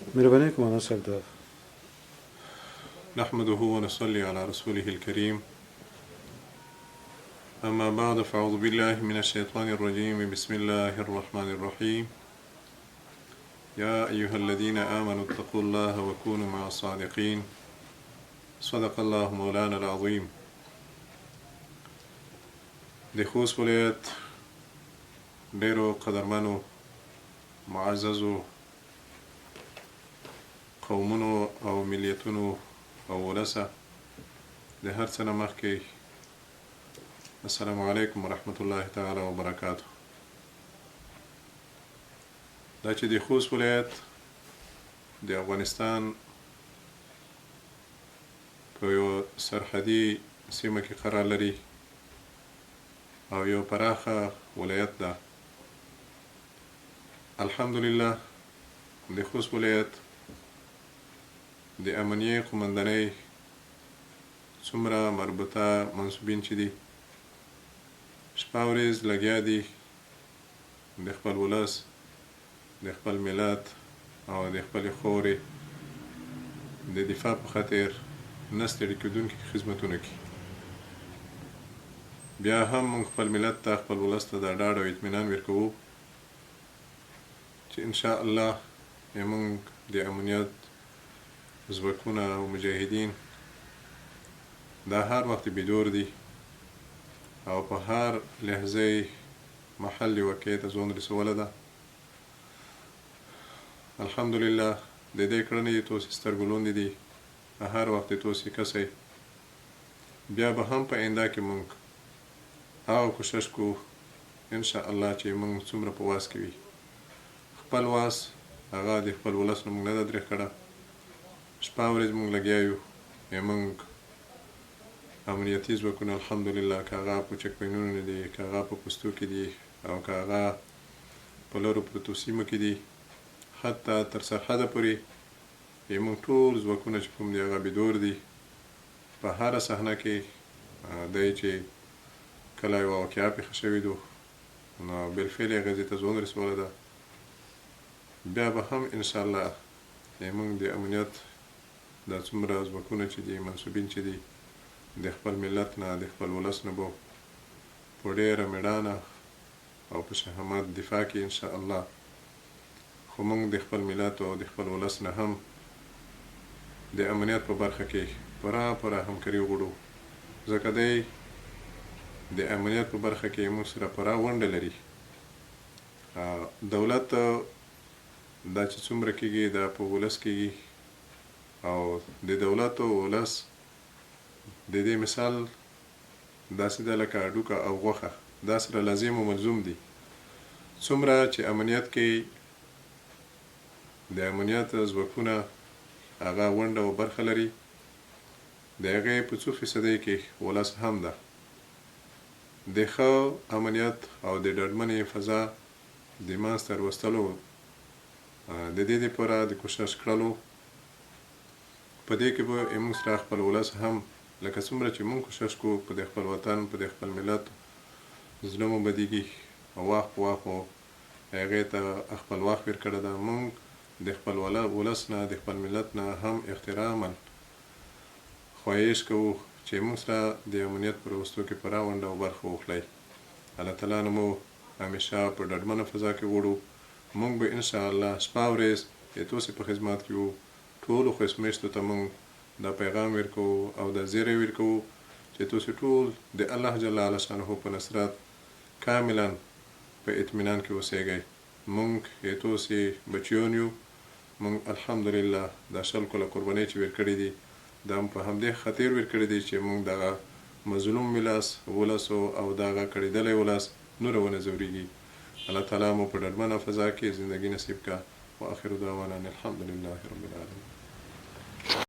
مهرباني قوماندان صاحب ده نحمده ونصلي على رسوله الكريم أما بعد فأعوذ بالله من الشيطان الرجيم بسم الله الرحمن الرحيم يا أيها الذين آمنوا اتقوا الله وكونوا مع الصادقين صدق الله مولانا العظيم. د خوست ولایت ډیرو قدرمنو معززو قومونو او ملیتونو او ولسه د هر څه نه مخکې السلام علیکم ورحمت الله تعالی وبرکاته. دا چې د خوست ولایت د افغانستان په یو سرحدي سیمه کې قرار لري او یو پراخه ولایت ده. الحمدلله د خوست ولایت د امنيه قوماندانۍ څومره مربوطه منصوبین چې دي شپه ورځ لګیا دي د خپل ولس د خپل ملت او د خپل خاورې د دفاع په خاطر نه ستړي کېدونکي خدمتونه کوي. بیا هم موږ خپل ملت ته خپل ولس ته دا ډاډ او اطمینان ورکوو چې انشاء الله موږ د امنیت ځواکونه او مجاهدین دا هر وخت بیدور دي او په هر لحظه محل واقع ته ځون رسوله ده. الحمدلله د دې کړنې توسې سترګلوندې دي هر وخت توسې کسي. بیا به هم په آینده کې موږ او کوشش کوو ان شاء الله چې موږ څومره په واس کې وي خپل واس هغه د خپل ولس نه موږ نه ده درې کړه. شپه ورځ موږ لګیا یو موږ امنیتي ځواکونه الحمدلله که هغه په چک پوینټونو دي که هغه په پوستو کې دي او که هغه په لرو پرتو سیمو کې دي حتی تر سرحده پورې موږ ټول ځواکونه چې کوم دي هغه بیدور دي. په هره صحنه کې دی چې کله یوه واقعه پېښه شوې ده نو بالفعل هغه ځای ته ځون رسوله ده. بیا به هم انشاءالله موږ د امنیت دا څومره ځواکونه چې دي منصوبین چې دي د خپل ملت نه د خپل ولس نه به په ډېره مېړانه او په شهامت دفاع کې انشاء الله. خو موږ د خپل ملت او د خپل ولس نه هم د امنیت په برخه کې پوره همکاري وغواړو ځکه دی د امنیت په برخه کې موږ سره پوره ونډه لري. دولت دا چې څومره کېږي دا په ولس کېږي او د دولت او ولس د دې مثال داسې ده لکه هډوکه او غوښه دا سره لازم او ملزوم دي. څومره چې امنیت کې د امنیت ځواکونه هغه ونډه او برخه لري د هغې په څو فیصدۍ کې ولس هم ده. د ښه امنیت او د ډاډمنې فضا د منځته راوستلو د دې دپاره د کوشش کړلو په دې کې به موږ سره خپل ولس هم لکه څومره چې موږ کوشش کوو په د خپل وطن په د خپل ملت زړه مو بدیږي او وخت په وخت مو هغې ته خپل وخت ورکړی ده. موږ د خپل ولس نه د خپل ملت نه هم احتراما خواهش کوو چې موږ سره د امنیت په راوستو کې پوره ونډه او برخه واخلئ. الله تعالی نه مو همیشه په ډاډمنه فضا کې وړو. موږ به انشاءالله شپه ورځ د توسې په خدمت کې وو. ټولو خویشمېشتو ته موږ دا پیغام ورکوو او دا زیری ورکوو چې تاسو ټول د الله جل شانه په نصرت کاملا په اطمینان کې اوسېږئ. موږ تاسو بچیون یو. موږ الحمدلله دا شل کله قربانۍ چې ورکړې دي دا په همدې خاطر ورکړې دي چې موږ دغه مظلوم ولس او دغه کړېدلی ولس نور ونه ځورېږي. الله تعالی مو په ډاډمنه فضا کې زندګي نصیب کا. واخر دعوانا الحمد لله رب العالمين.